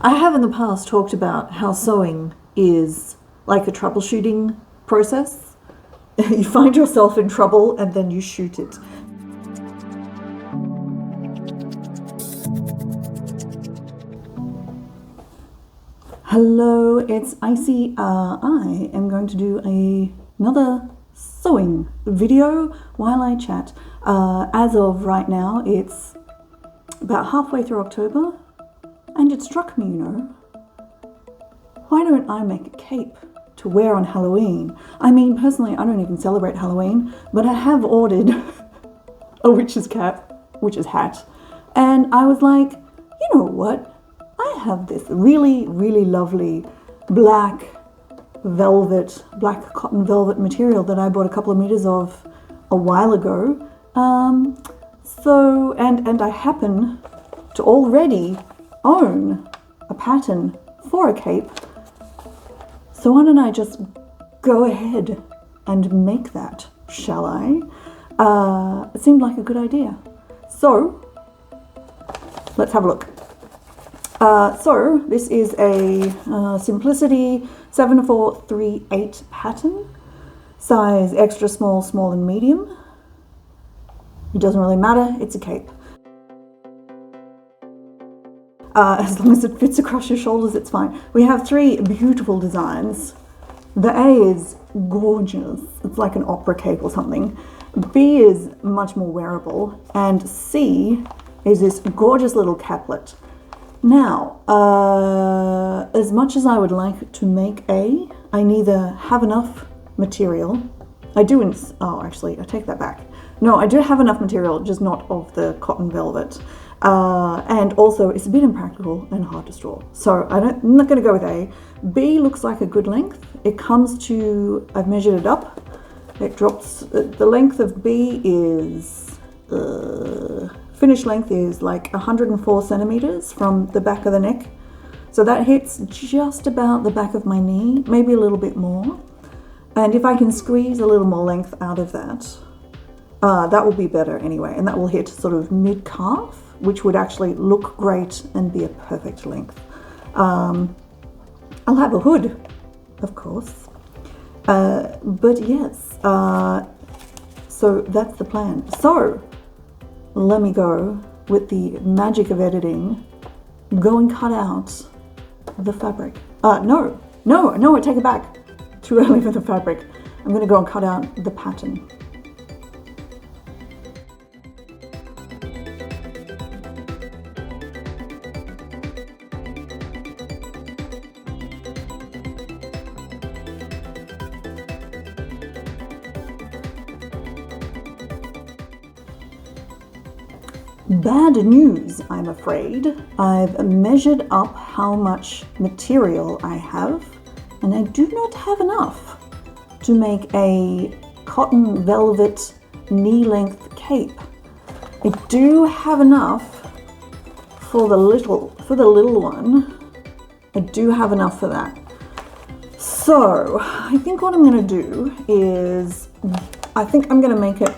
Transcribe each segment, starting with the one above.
I have in the past talked about how sewing is like a troubleshooting process. You find yourself in trouble and then you shoot it. Hello, it's Icy. I am going to do another sewing video while I chat. As of right now, it's about halfway through October, and it struck me, why don't I make a cape to wear on Halloween? I mean, personally, I don't even celebrate Halloween, but I have ordered a witch's hat, and I was like, you know what? I have this really, really lovely black cotton velvet material that I bought a couple of meters of a while ago. And I happen to already own a pattern for a cape. So why don't I just go ahead and make that, shall I? It seemed like a good idea. So let's have a look. So this is a Simplicity 7438 pattern, size extra small, small and medium. It doesn't really matter, it's a cape. As long as it fits across your shoulders, it's fine. We have three beautiful designs. The A is gorgeous. It's like an opera cape or something. B is much more wearable. And C is this gorgeous little caplet. Now, as much as I would like to make A, I neither have enough material. Actually, I take that back. No, I do have enough material, just not of the cotton velvet. And also, it's a bit impractical and hard to store. So I'm not going to go with A. B looks like a good length. It comes to, I've measured it up. It drops, the length of B is, finished length is like 104 centimeters from the back of the neck. So that hits just about the back of my knee, maybe a little bit more. And if I can squeeze a little more length out of that, that will be better anyway. And that will hit sort of mid-calf, which would actually look great and be a perfect length. I'll have a hood, of course. But yes, so that's the plan. So let me go with the magic of editing, go and cut out the fabric. No, I take it back. Too early for the fabric. I'm gonna go and cut out the pattern. Bad news, I'm afraid. I've measured up how much material I have, and I do not have enough to make a cotton velvet knee-length cape. I do have enough for the little one. I do have enough for that. So I think what I'm going to do is, I think I'm going to make it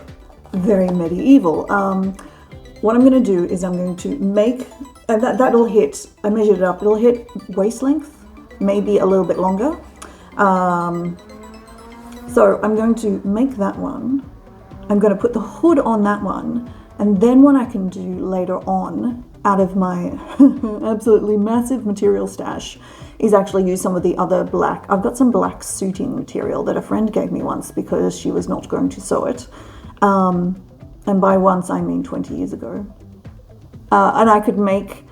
very medieval. What I'm going to do is I'm going to make, and that'll hit, I measured it up, it'll hit waist length, maybe a little bit longer. So I'm going to make that one. I'm going to put the hood on that one, and then what I can do later on out of my absolutely massive material stash is actually use some of the other black. I've got some black suiting material that a friend gave me once because she was not going to sew it. And by once, I mean 20 years ago. And I could make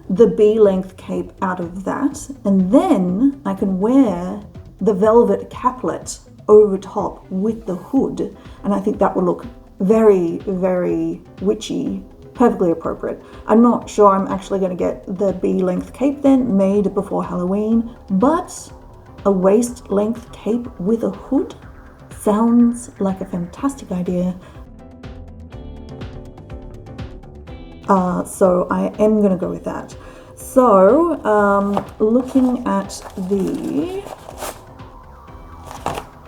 the B-length cape out of that. And then I can wear the velvet caplet over top with the hood. And I think that would look very, very witchy, perfectly appropriate. I'm not sure I'm actually going to get the B-length cape then made before Halloween, but a waist-length cape with a hood sounds like a fantastic idea. So I am going to go with that. So looking at the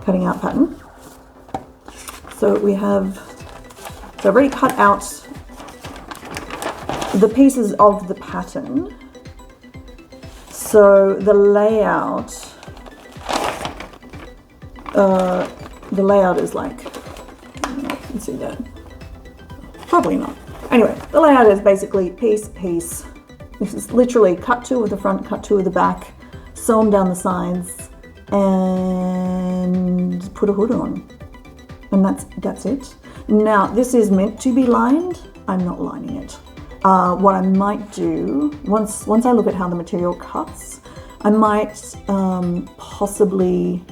cutting out pattern. So I've already cut out the pieces of the pattern. So the layout is like, I don't know if you can see that. Probably not. Anyway, the layout is basically piece, piece. This is literally cut 2 of the front, cut 2 of the back, sew them down the sides, and put a hood on. And that's it. Now, this is meant to be lined. I'm not lining it. What I might do, once I look at how the material cuts, I might possibly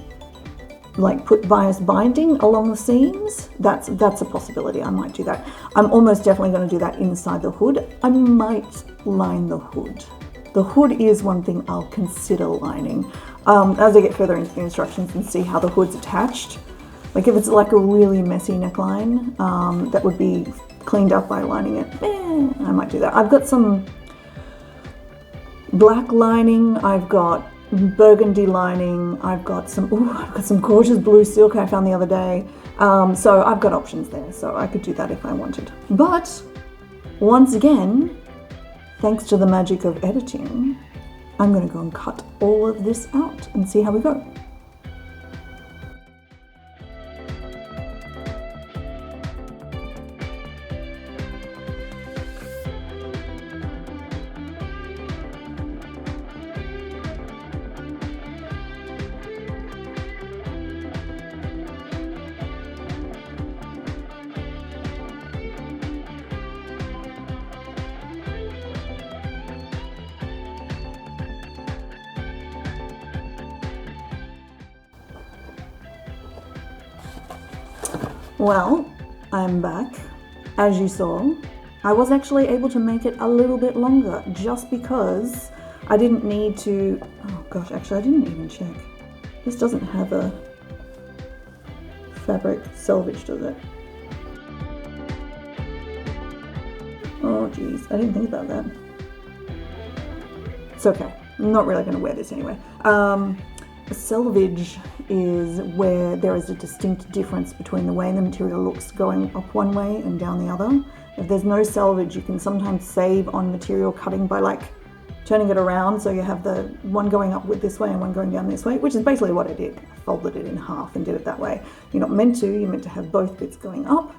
like put bias binding along the seams. That's a possibility. I might do that. I'm almost definitely going to do that inside the hood. I might line the hood. The hood is one thing I'll consider lining as I get further into the instructions and see how the hood's attached. Like if it's like a really messy neckline that would be cleaned up by lining it, I might do that. I've got some black lining, I've got burgundy lining, I've got some gorgeous blue silk I found the other day. So I've got options there, so I could do that if I wanted. But once again, thanks to the magic of editing, I'm going to go and cut all of this out and see how we go. Well, I'm back. As you saw, I was actually able to make it a little bit longer just because I didn't need to, oh gosh, actually I didn't even check. This doesn't have a fabric selvage, does it? Oh geez, I didn't think about that. It's okay, I'm not really going to wear this anyway. Selvage is where there is a distinct difference between the way the material looks going up one way and down the other. If there's no selvage, you can sometimes save on material cutting by like turning it around, so you have the one going up with this way and one going down this way, which is basically what I did. I folded it in half and did it that way. You're not meant to, you're meant to have both bits going up,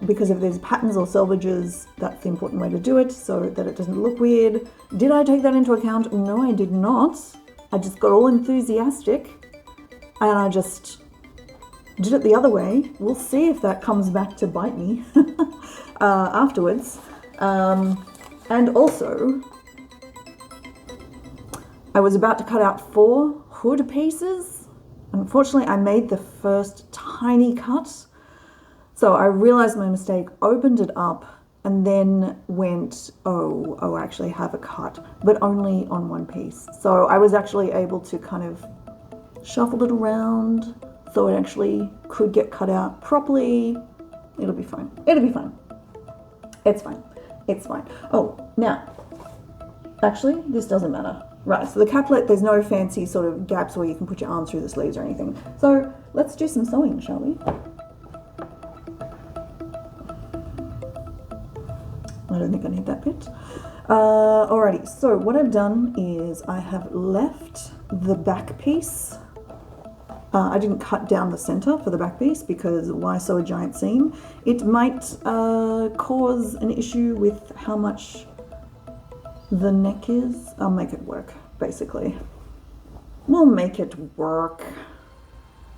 because if there's patterns or selvages, that's the important way to do it so that it doesn't look weird. Did I take that into account? No, I did not. I just got all enthusiastic and I just did it the other way. We'll see if that comes back to bite me afterwards. And also, I was about to cut out 4 hood pieces. Unfortunately, I made the first tiny cut. So I realized my mistake, opened it up, and then went, oh, I actually have a cut, but only on one piece. So I was actually able to kind of shuffle it around so it actually could get cut out properly. It'll be fine. It'll be fine. It's fine. It's fine. Oh, now, actually, this doesn't matter. Right, so the caplet, there's no fancy sort of gaps where you can put your arm through the sleeves or anything. So let's do some sewing, shall we? I don't think I need that bit. Alrighty, so what I've done is I have left the back piece. I didn't cut down the center for the back piece because why sew a giant seam? It might cause an issue with how much the neck is. I'll make it work, basically. We'll make it work.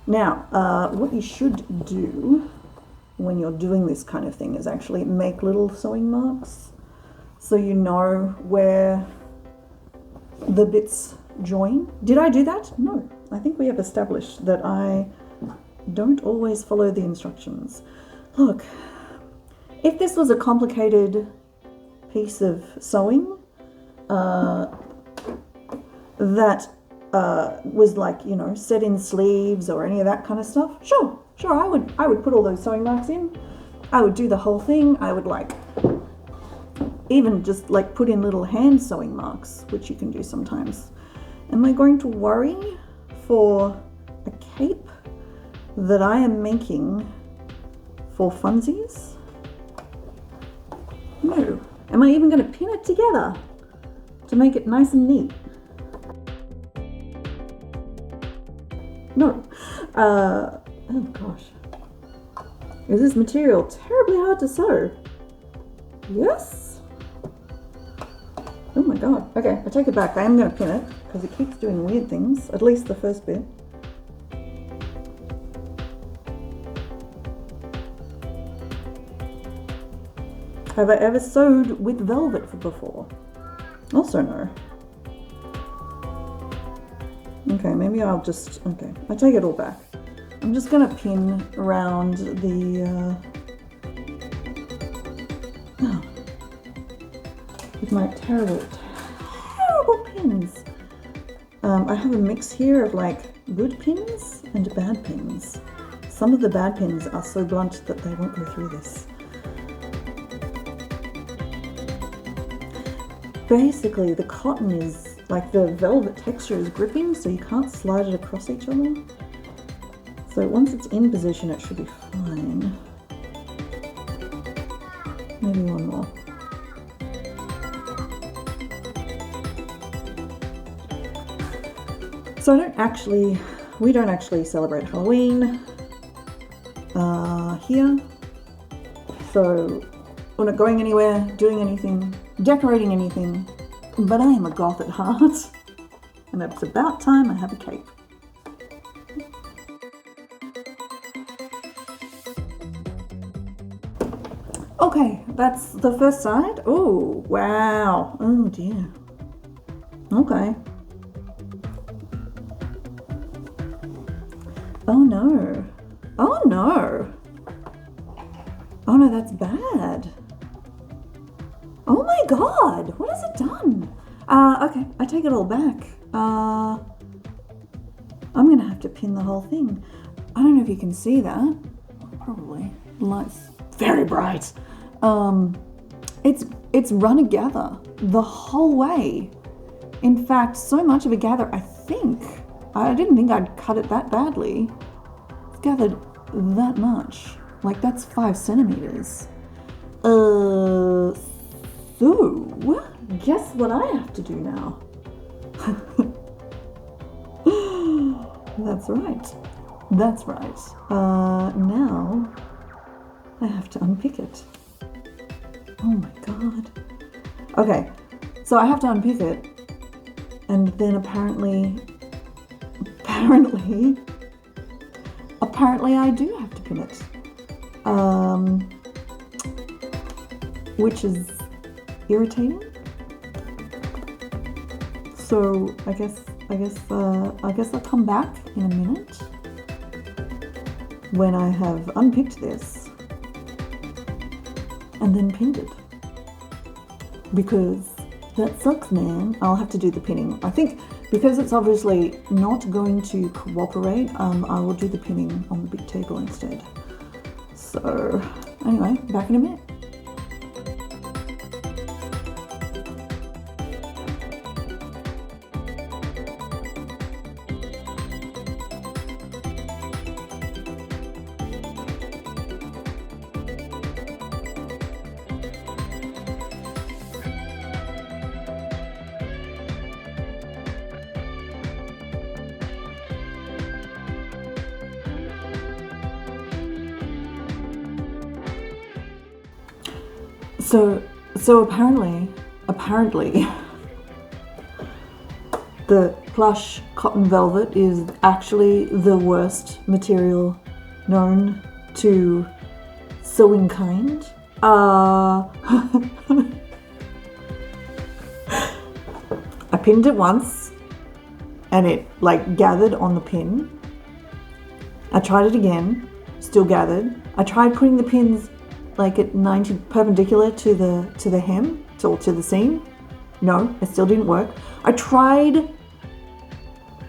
Now, what you should do when you're doing this kind of thing is actually make little sewing marks so you know where the bits join. Did I do that? No. I think we have established that I don't always follow the instructions. Look, if this was a complicated piece of sewing that was like, you know, set in sleeves or any of that kind of stuff, sure, I would put all those sewing marks in. I would do the whole thing. I would like even just like put in little hand sewing marks, which you can do sometimes. Am I going to worry for a cape that I am making for funsies? No. Am I even going to pin it together to make it nice and neat? No. Oh gosh. Is this material terribly hard to sew? Yes? Oh my god. Okay, I take it back. I am going to pin it because it keeps doing weird things, at least the first bit. Have I ever sewed with velvet before? Also no. Okay, maybe I'll just, okay, I take it all back. I'm just gonna pin around the, with my terrible pins. I have a mix here of like good pins and bad pins. Some of the bad pins are so blunt that they won't go through this. Basically, the cotton is, like the velvet texture is gripping, so you can't slide it across each other. So once it's in position, it should be fine. Maybe one more. So we don't actually celebrate Halloween here. So we're not going anywhere, doing anything, decorating anything, but I am a goth at heart, and it's about time I have a cape. Okay, that's the first side. Oh, wow. Oh dear. Okay. Oh no. Oh no. Oh no, that's bad. Oh my god, what has it done? Okay, I take it all back. I'm gonna have to pin the whole thing. I don't know if you can see that. Probably. The light's very bright. It's run a gather the whole way. In fact, so much of a gather, I didn't think I'd cut it that badly. It's gathered that much. Like, that's 5 centimeters. So, guess what I have to do now? That's right. That's right. Now I have to unpick it. Oh my god. Okay, so I have to unpick it, and then apparently I do have to pin it. Which is irritating. So I guess I'll come back in a minute when I have unpicked this and then pinned it. Because that sucks, man. I'll have to do the pinning. I think because it's obviously not going to cooperate, I will do the pinning on the big table instead. So anyway, back in a minute. So apparently, the plush cotton velvet is actually the worst material known to sewing kind. I pinned it once, and it like gathered on the pin. I tried it again, still gathered. I tried putting the pins like at 90 perpendicular to the hem, to the seam. No, it still didn't work. I tried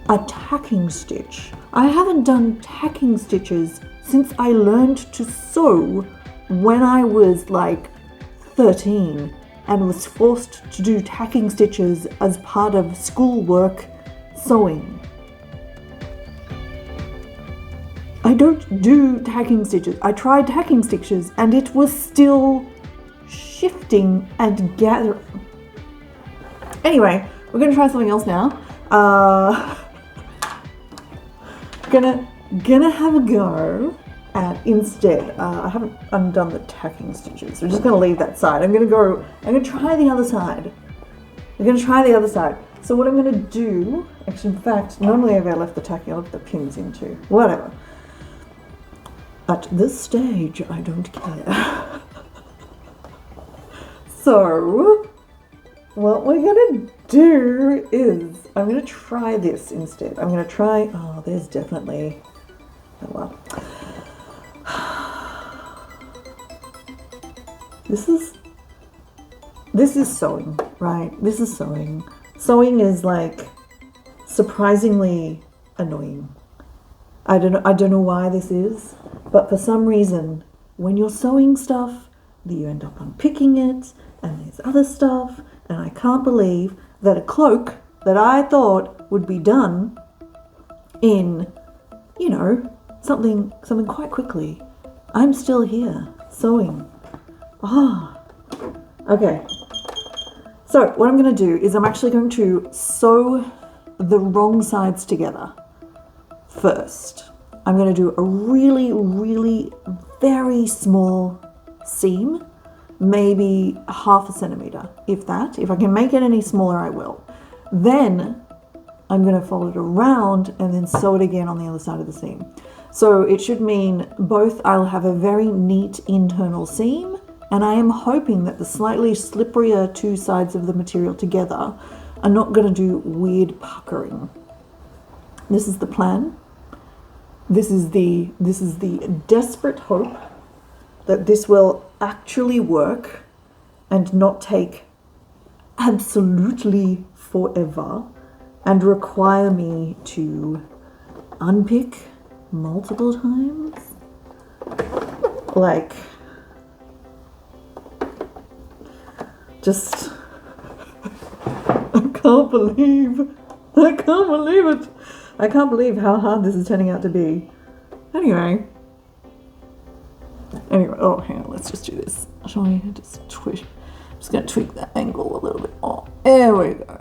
a tacking stitch. I haven't done tacking stitches since I learned to sew when I was like 13 and was forced to do tacking stitches as part of schoolwork sewing. I don't do tacking stitches. I tried tacking stitches and it was still shifting and gathering. Anyway, we're going to try something else now. Gonna have a go at instead. I haven't undone the tacking stitches. We're just gonna leave that side. I'm gonna try the other side. I'm gonna try the other side. So what I'm gonna do, actually, in fact, normally if I left the tacking, I left the pins in too. Whatever. At this stage, I don't care. So, what we're gonna do is, I'm gonna try this instead. I'm gonna try, oh, there's definitely, oh well. This is sewing, right? This is sewing. Sewing is like surprisingly annoying. I don't know why this is, but for some reason, when you're sewing stuff, you end up unpicking it, and there's other stuff, and I can't believe that a cloak that I thought would be done in, you know, something quite quickly. I'm still here sewing. Ah, okay. So what I'm going to do is I'm actually going to sew the wrong sides together first. I'm going to do a really, really very small seam, maybe 1/2 centimeter, if that. If I can make it any smaller, I will. Then I'm going to fold it around and then sew it again on the other side of the seam. So it should mean both I'll have a very neat internal seam, and I am hoping that the slightly slipperier two sides of the material together are not going to do weird puckering. This is the plan. This is the desperate hope that this will actually work and not take absolutely forever and require me to unpick multiple times. Like, just, I can't believe it. I can't believe how hard this is turning out to be. Anyway, oh, hang on, let's just do this. Shall we just twist? I'm just going to tweak that angle a little bit more. There we go.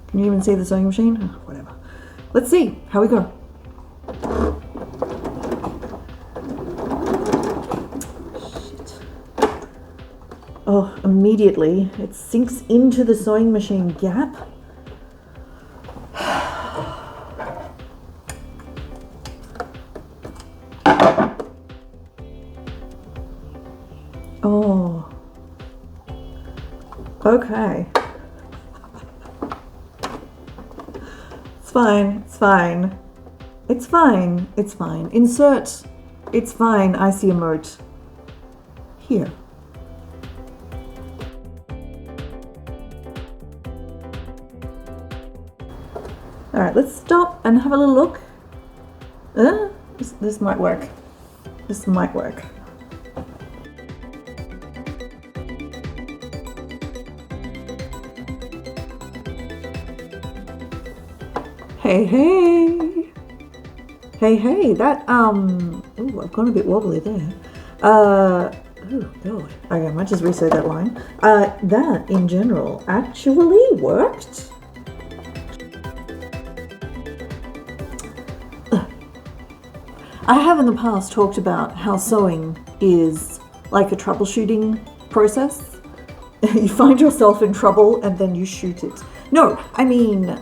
Can you even see the sewing machine? Oh, whatever. Let's see how we go. Shit. Oh, immediately it sinks into the sewing machine gap. Oh, okay. It's fine, it's fine. It's fine, it's fine. Insert, it's fine, I see emote. Here. All right, let's stop and have a little look. This might work. This might work. Hey, that, ooh, I've gone a bit wobbly there. Oh, God. Okay, I might just reset that line. That, in general, actually worked. I have in the past talked about how sewing is like a troubleshooting process. You find yourself in trouble and then you shoot it. No, I mean,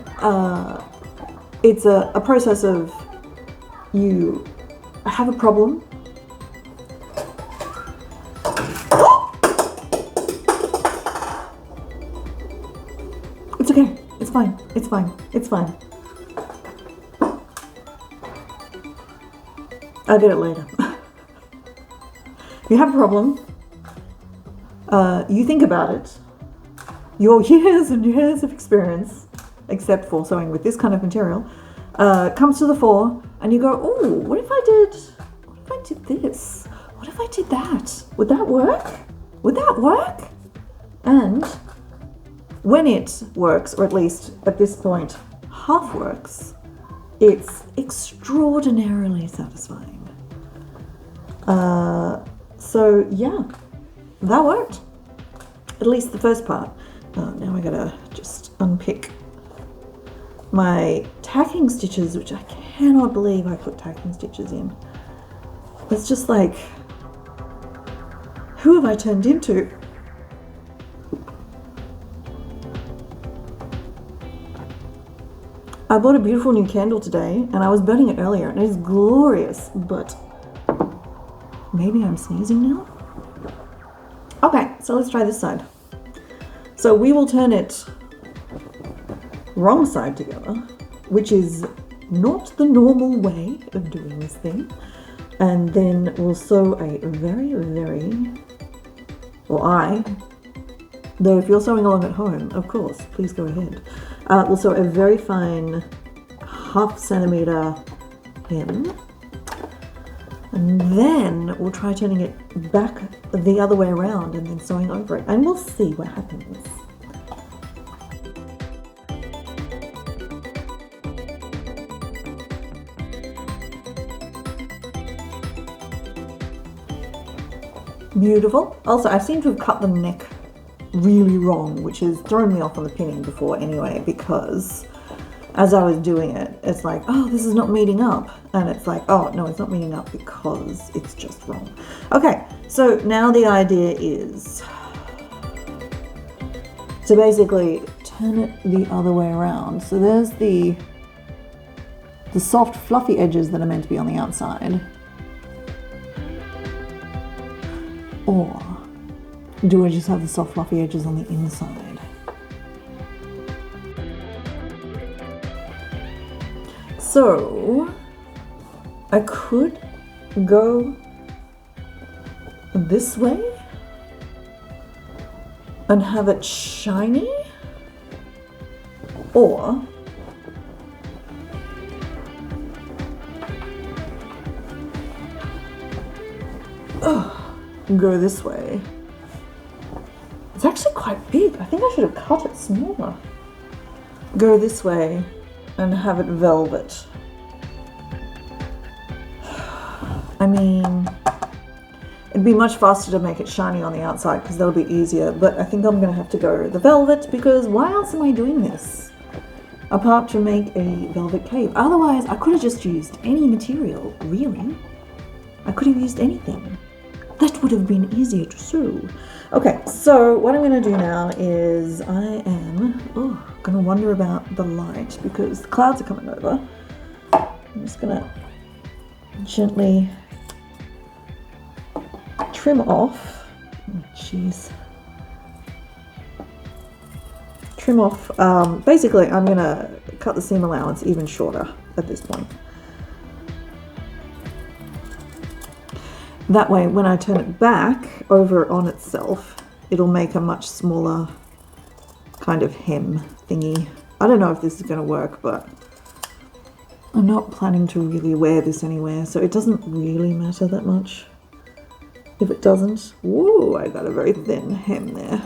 it's a process of you have a problem. It's okay. It's fine. It's fine. It's fine. I'll get it later. You have a problem. You think about it. Your years and years of experience, except for sewing with this kind of material, comes to the fore, and you go, oh, what if I did this? What if I did that? Would that work? Would that work? And when it works, or at least at this point, half works, it's extraordinarily satisfying. So yeah, that worked. At least the first part. Now I gotta just unpick my tacking stitches, which I cannot believe I put tacking stitches in. It's just like, who have I turned into? I bought a beautiful new candle today and I was burning it earlier and it is glorious, but maybe I'm sneezing now? Okay, so let's try this side. So we will turn it wrong side together, which is not the normal way of doing this thing. And then we'll sew a though if you're sewing along at home, of course, please go ahead. We'll sew a very fine 1/2 centimeter hem. And then we'll try turning it back the other way around and then sewing over it. And we'll see what happens. Beautiful. Also, I seem to have cut the neck really wrong, which has thrown me off on the pinning before anyway, because as I was doing it, it's like, oh, this is not meeting up. And it's like, oh, no, it's not meeting up because it's just wrong. Okay, so now the idea is to basically turn it the other way around. So there's the soft, fluffy edges that are meant to be on the outside. Or do I just have the soft fluffy edges on the inside? So I could go this way and have it shiny, or go this way. It's actually quite big. I think I should have cut it smaller. Go this way and have it velvet. I mean, it'd be much faster to make it shiny on the outside because that'll be easier, but I think I'm gonna have to go the velvet because why else am I doing this? Apart from make a velvet cape. Otherwise, I could have just used any material, really. I could have used anything. That would have been easier to sew. Okay, so what I'm going to do now is I am going to wonder about the light because the clouds are coming over. I'm just going to gently trim off. Oh, jeez. Trim off. Basically, I'm going to cut the seam allowance even shorter at this point. That way, when I turn it back over on itself, it'll make a much smaller kind of hem thingy. I don't know if this is going to work, but I'm not planning to really wear this anywhere, so it doesn't really matter that much. If it doesn't, whoa, I got a very thin hem there.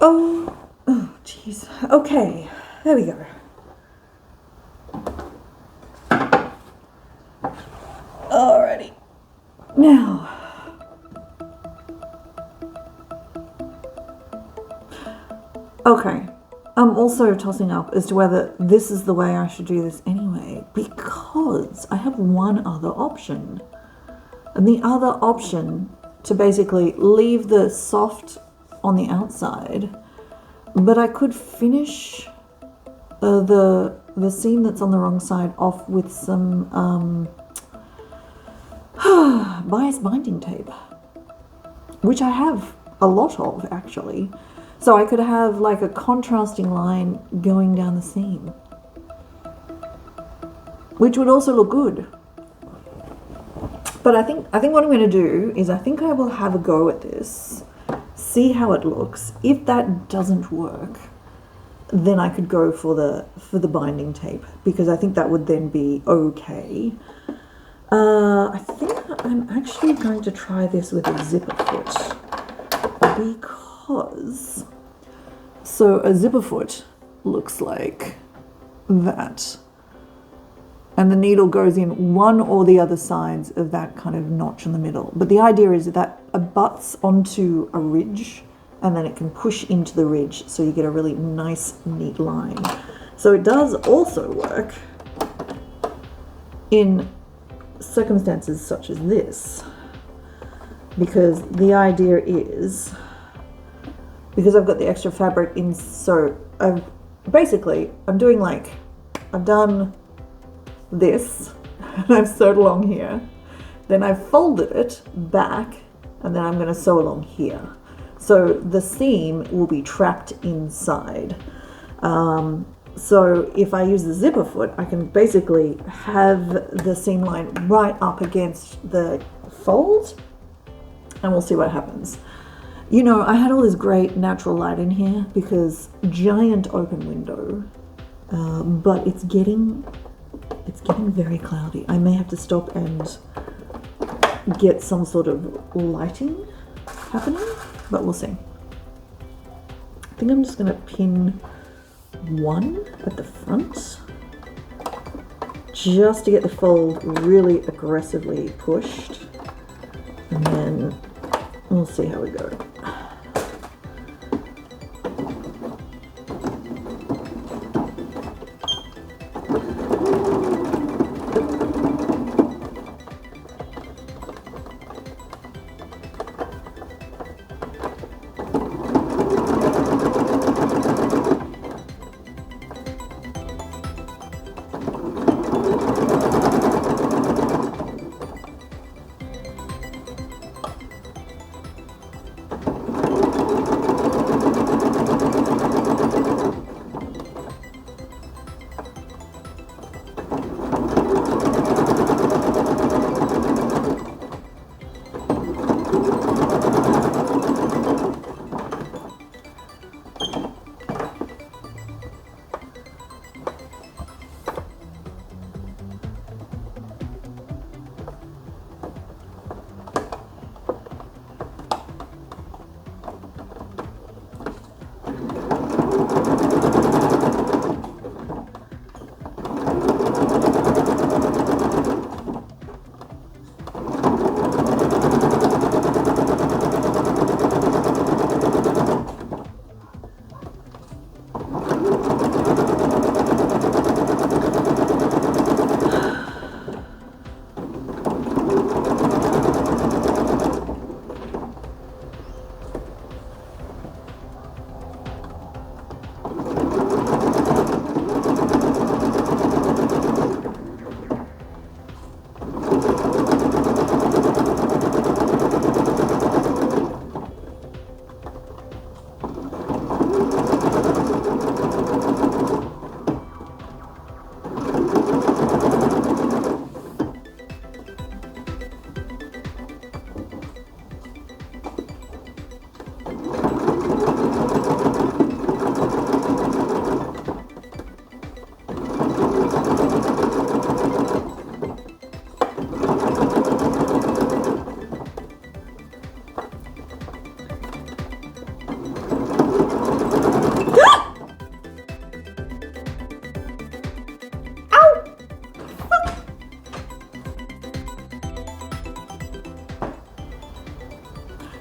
Oh, jeez. Okay, there we go. Alrighty. Now, okay. I'm also tossing up as to whether this is the way I should do this anyway, because I have one other option. And the other option to basically leave the soft on the outside, but I could finish the seam that's on the wrong side off with some bias binding tape, which I have a lot of actually. So I could have like a contrasting line going down the seam, which would also look good. But I think what I'm going to do is I think I will have a go at this. See how it looks. If that doesn't work, then I could go for the binding tape because I think that would then be okay. I think I'm actually going to try this with a zipper foot because so a zipper foot looks like that. and the needle goes in one or the other sides of that kind of notch in the middle. But the idea is that it butts onto a ridge, and then it can push into the ridge, so you get a really nice, neat line. So it does also work in circumstances such as this, because the idea is, because I've got the extra fabric in, so I'm doing like, I've done this, and I've sewed along here, then I've folded it back, and then I'm going to sew along here. So the seam will be trapped inside. So if I use the zipper foot, I can basically have the seam line right up against the fold, and we'll see what happens. You know, I had all this great natural light in here because giant open window, but it's getting very cloudy. I may have to stop and get some sort of lighting happening, but we'll see. I think I'm just going to pin one at the front just to get the fold really aggressively pushed, and then we'll see how we go.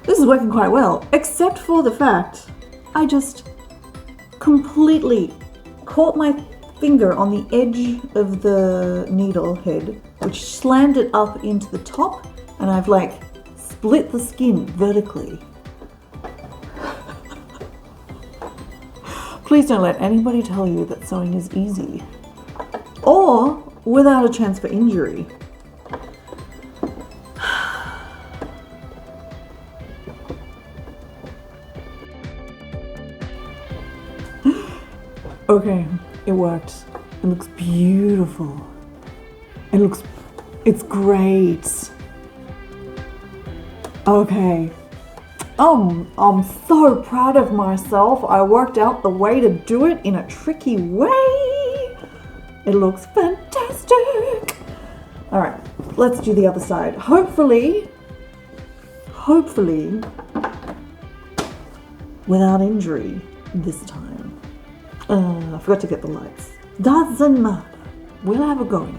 This is working quite well, except for the fact I just completely caught my finger on the edge of the needle head, which slammed it up into the top, and I've like split the skin vertically. Please don't let anybody tell you that sewing is easy or without a chance for injury. Okay, it worked. It looks beautiful. It's great. Okay. I'm so proud of myself. I worked out the way to do it in a tricky way. It looks fantastic. All right, let's do the other side. Hopefully, without injury this time. I forgot to get the lights. Doesn't matter. We'll have a go anyway.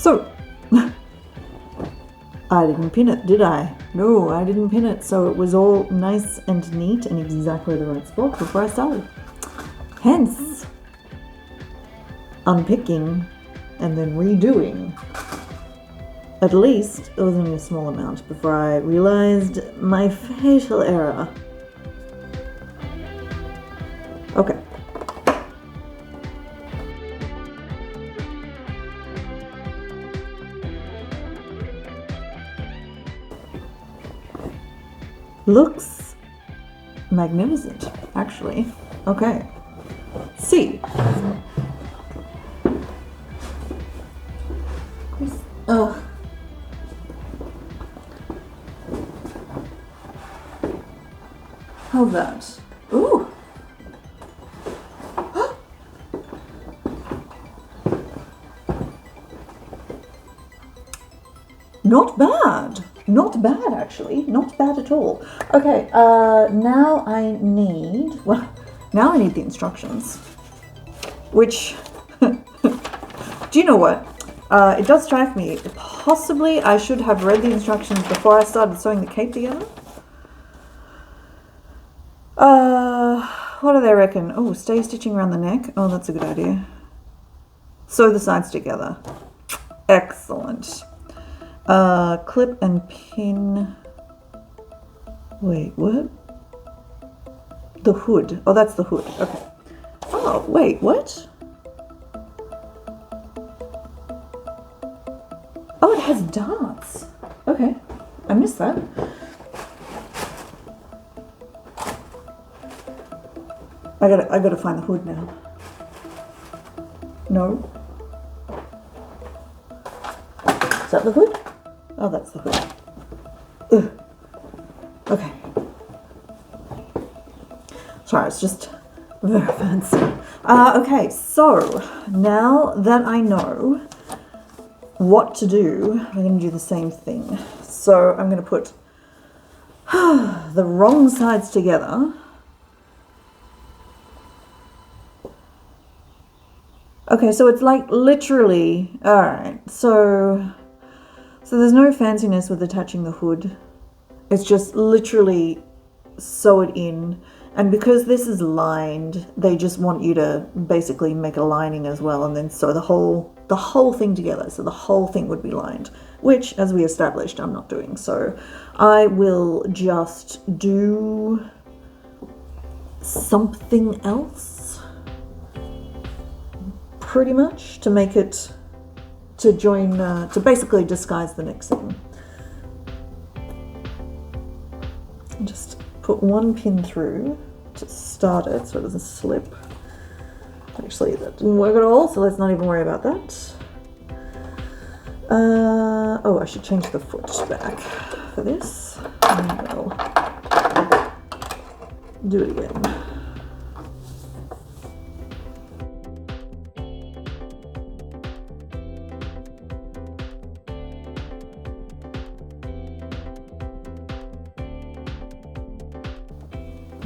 So, I didn't pin it, did I? No, I didn't pin it, so it was all nice and neat and exactly the right spot before I started. Hence, unpicking and then redoing. At least, it was only a small amount before I realized my fatal error. Okay. Looks magnificent, actually. Okay. C. Oh. How's that? Ooh. Not bad. Not bad, actually. Not bad at all. Okay, now I need the instructions. Which, do you know what? It does strike me. Possibly I should have read the instructions before I started sewing the cape together. What do they reckon? Oh, stay stitching around the neck. Oh, that's a good idea. Sew the sides together. Excellent. Clip and pin. Wait, what? The hood. Oh, that's the hood. Okay. Oh, wait, what? Oh, it has darts. Okay. I missed that. I gotta find the hood now. No. Is that the hood? Oh, that's the hood. Ugh. Okay. Sorry, it's just very fancy. Okay, so now that I know what to do, I'm going to do the same thing. So I'm going to put the wrong sides together. Okay, so it's like literally, alright, so there's no fanciness with attaching the hood. It's just literally sew it in, and because this is lined, they just want you to basically make a lining as well and then sew the whole thing together, so the whole thing would be lined, which, as we established, I'm not doing. So I will just do something else, pretty much, to make it, to join, to basically disguise the next seam. Just put one pin through to start it so it doesn't slip. Actually, that didn't work at all, so let's not even worry about that. Oh, I should change the foot back for this. And we'll do it again.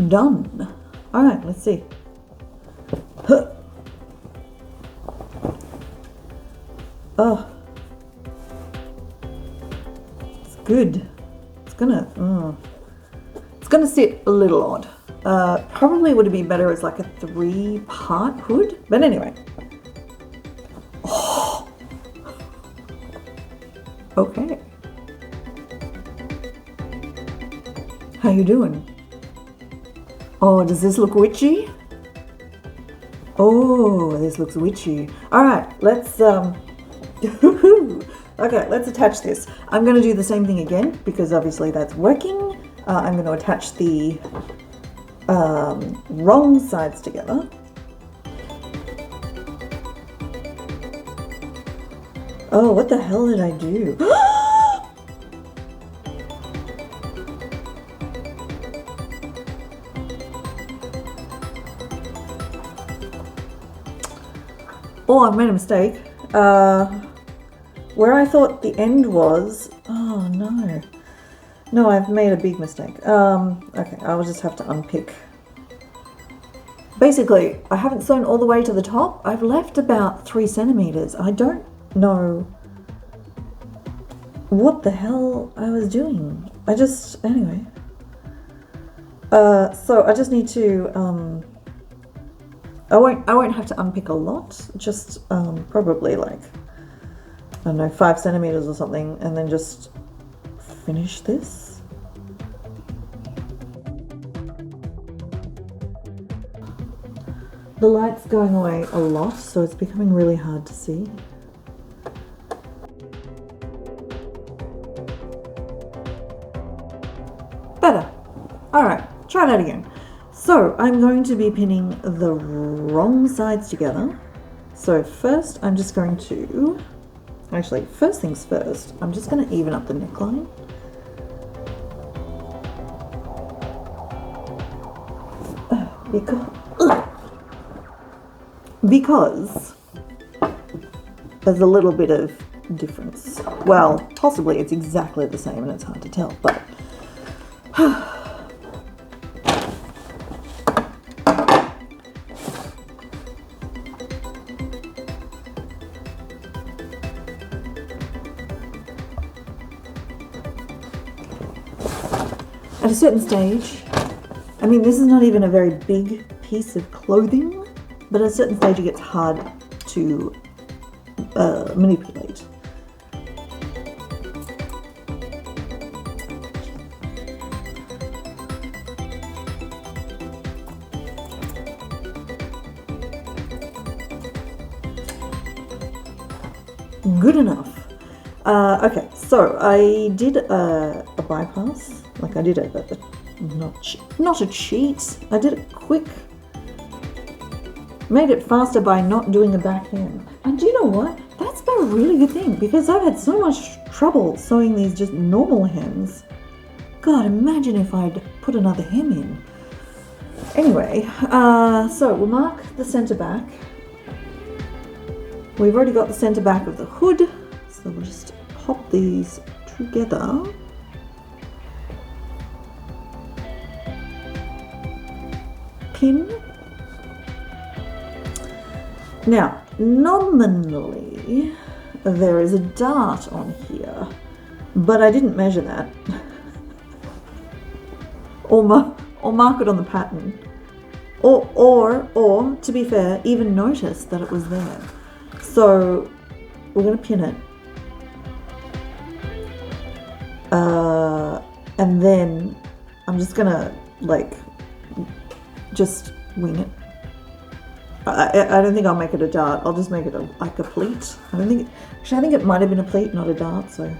Done. All right, let's see. Huh. Oh, it's good. It's gonna sit a little odd. Probably would have been better as like a 3-part hood, but anyway. Oh. Okay. How you doing? Oh, does this look witchy? Oh, this looks witchy. All right, let's, okay, let's attach this. I'm going to do the same thing again because obviously that's working. I'm going to attach the wrong sides together. Oh, what the hell did I do? Oh, I've made a mistake. Where I thought the end was... Oh, no. No, I've made a big mistake. Okay, I'll just have to unpick. Basically, I haven't sewn all the way to the top. I've left about 3 centimeters. I don't know what the hell I was doing. Anyway. So I just need to, I won't have to unpick a lot, just probably like, I don't know, 5 centimeters or something, and then just finish this. The light's going away a lot, so it's becoming really hard to see. Better. All right, try that again. So I'm going to be pinning the wrong sides together. So first I'm just going to, actually first things first, I'm just going to even up the neckline. Because there's a little bit of difference. Well, possibly it's exactly the same and it's hard to tell, but at a certain stage, I mean, this is not even a very big piece of clothing, but at a certain stage it gets hard to manipulate. Good enough. Okay, so I did a bypass, like I did not a cheat, I did it quick. Made it faster by not doing a back hem. And do you know what? That's been a really good thing, because I've had so much trouble sewing these just normal hems. God, imagine if I'd put another hem in. Anyway, so we'll mark the center back. We've already got the center back of the hood, so we'll just pop these together. Pin. Now, nominally, there is a dart on here, but I didn't measure that. or mark it on the pattern. Or, to be fair, even notice that it was there. So, we're going to pin it. And then I'm just going to, like, just wing it. I don't think I'll make it a dart. I'll just make it like a pleat. I think it might have been a pleat, not a dart, so.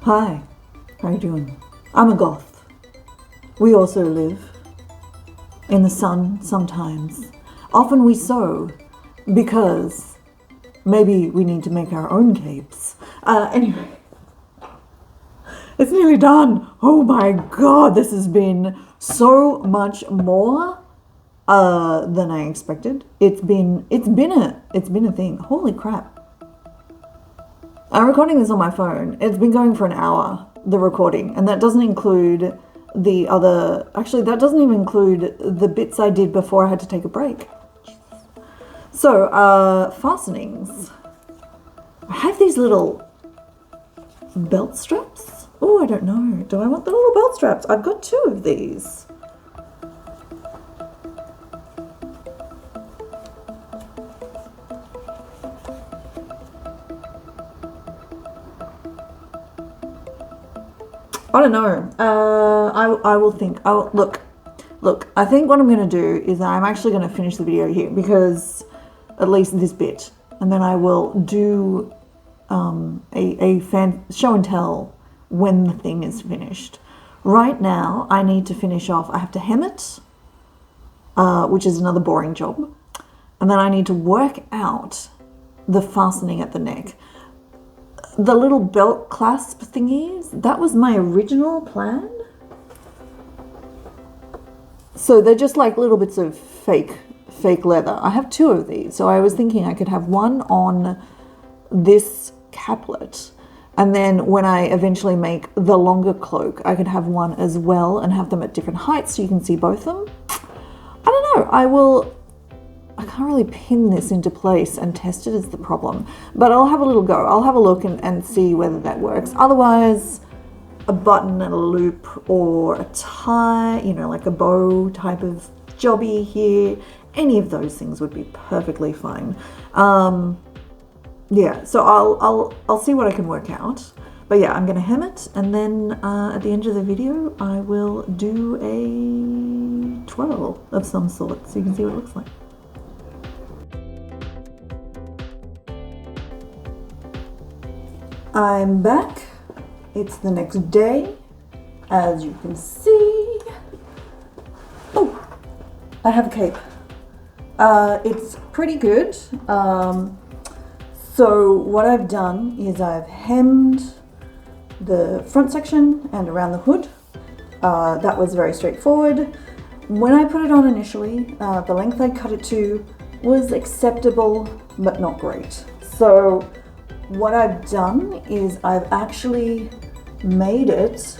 Hi, how are you doing? I'm a goth. We also live in the sun sometimes. Often we sew because maybe we need to make our own capes. Anyway, it's nearly done. Oh my god, this has been so much more than I expected. It's been a thing. Holy crap. I'm recording this on my phone. It's been going for an hour, the recording, and that doesn't include the other, actually that doesn't even include the bits I did before I had to take a break. So, fastenings. I have these little belt straps. Oh, I don't know. Do I want the little belt straps? I've got 2 of these. I don't know. I will think. Look. I think what I'm going to do is I'm actually going to finish the video here because at least this bit, and then I will do a show and tell when the thing is finished. Right now, I need to finish off, I have to hem it, which is another boring job, and then I need to work out the fastening at the neck. The little belt clasp thingies, that was my original plan. So they're just like little bits of fake leather. I have 2 of these, so I was thinking I could have one on this caplet, and then when I eventually make the longer cloak, I could have one as well and have them at different heights so you can see both of them. I don't know, I can't really pin this into place and test it is the problem, but I'll have a little go. I'll have a look and see whether that works. Otherwise, a button and a loop or a tie, you know, like a bow type of jobby here, any of those things would be perfectly fine. Yeah, so I'll see what I can work out. But yeah, I'm gonna hem it, and then at the end of the video, I will do a twirl of some sort so you can see what it looks like. I'm back. It's the next day, as you can see. Oh, I have a cape. It's pretty good. So what I've done is I've hemmed the front section and around the hood. That was very straightforward. When I put it on initially, the length I cut it to was acceptable, but not great. So what I've done is I've actually made it,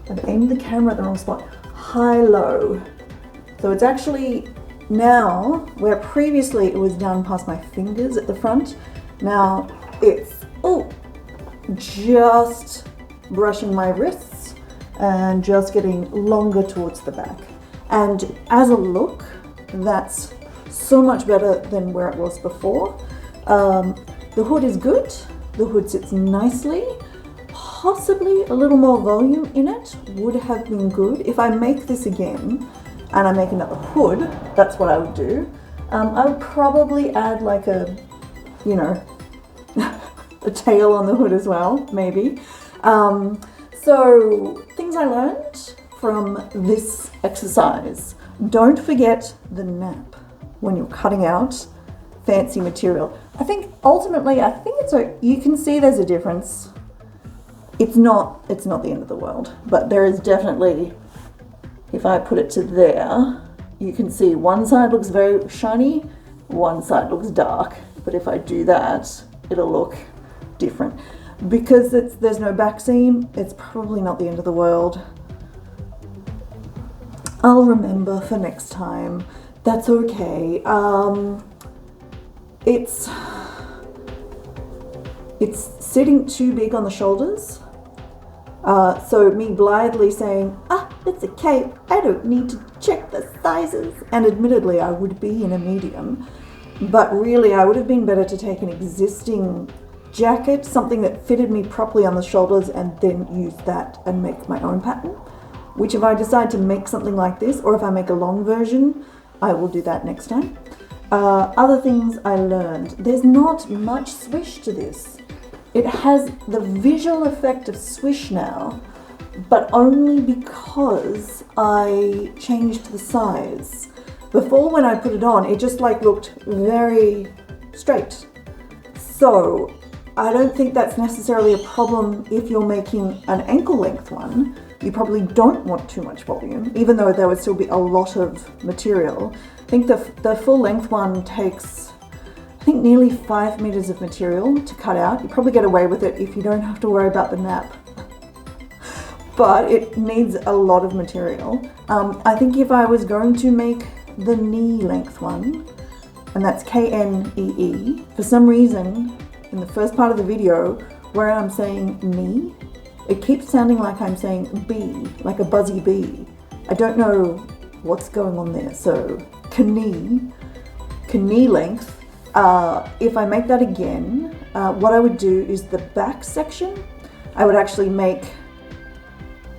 I've aimed the camera at the wrong spot, high-low. So it's actually now, where previously it was down past my fingers at the front, now it's, just brushing my wrists and just getting longer towards the back. And as a look, that's so much better than where it was before. The hood is good, the hood sits nicely, possibly a little more volume in it would have been good. If I make this again and I make another hood, that's what I would do. I would probably add like a, you know, a tail on the hood as well, maybe. So things I learned from this exercise. Don't forget the nap when you're cutting out fancy material. I think ultimately, it's you can see there's a difference. It's not the end of the world, but there is definitely, if I put it to there, you can see one side looks very shiny, one side looks dark, but if I do that, it'll look different. Because there's no back seam, it's probably not the end of the world. I'll remember for next time. That's okay. It's sitting too big on the shoulders. So me blithely saying, it's a cape, I don't need to check the sizes. And admittedly, I would be in a medium, but really I would have been better to take an existing jacket, something that fitted me properly on the shoulders, and then use that and make my own pattern. Which if I decide to make something like this, or if I make a long version, I will do that next time. Other things I learned. There's not much swish to this. It has the visual effect of swish now, but only because I changed the size. Before, when I put it on, it just looked very straight. So I don't think that's necessarily a problem if you're making an ankle length one. You probably don't want too much volume, even though there would still be a lot of material. I think the full length one takes, nearly 5 meters of material to cut out. You probably get away with it if you don't have to worry about the nap. But it needs a lot of material. I think if I was going to make the knee length one, and that's Knee, for some reason, in the first part of the video, where I'm saying knee, it keeps sounding like I'm saying bee, like a buzzy bee. I don't know what's going on there. So knee length. If I make that again, what I would do is the back section, I would actually make,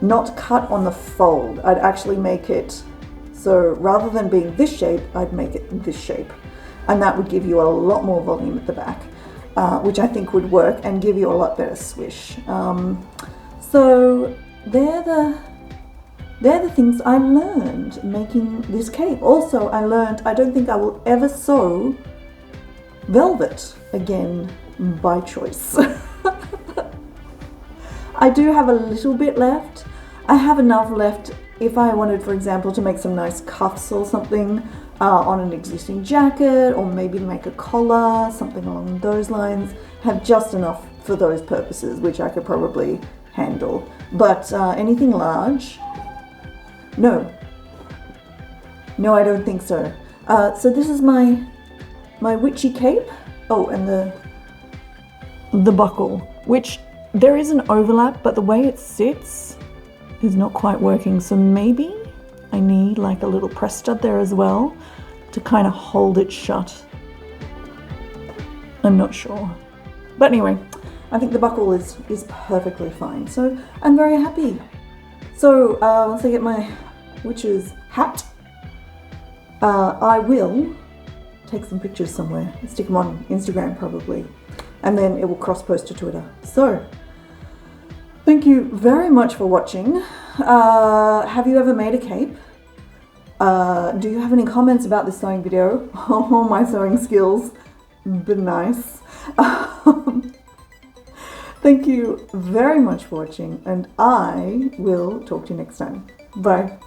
not cut on the fold, I'd actually make it, so rather than being this shape, I'd make it this shape. and that would give you a lot more volume at the back, which I think would work and give you a lot better swish. So they're the things I learned making this cape. Also, I learned I don't think I will ever sew velvet again by choice. I do have a little bit left. I have enough left if I wanted, for example, to make some nice cuffs or something on an existing jacket, or maybe make a collar, something along those lines. Have just enough for those purposes, which I could probably handle. But anything large, no, I don't think so. So this is my witchy cape. Oh, and the buckle, which there is an overlap, but the way it sits is not quite working. So maybe I need like a little press stud there as well to kind of hold it shut. I'm not sure. But anyway, I think the buckle is perfectly fine. So I'm very happy. So once I get my witch's hat, I will take some pictures somewhere and stick them on Instagram probably, and then it will cross-post to Twitter. So thank you very much for watching. Have you ever made a cape? Do you have any comments about this sewing video? Oh, my sewing skills, but nice. Thank you very much for watching, and I will talk to you next time. Bye.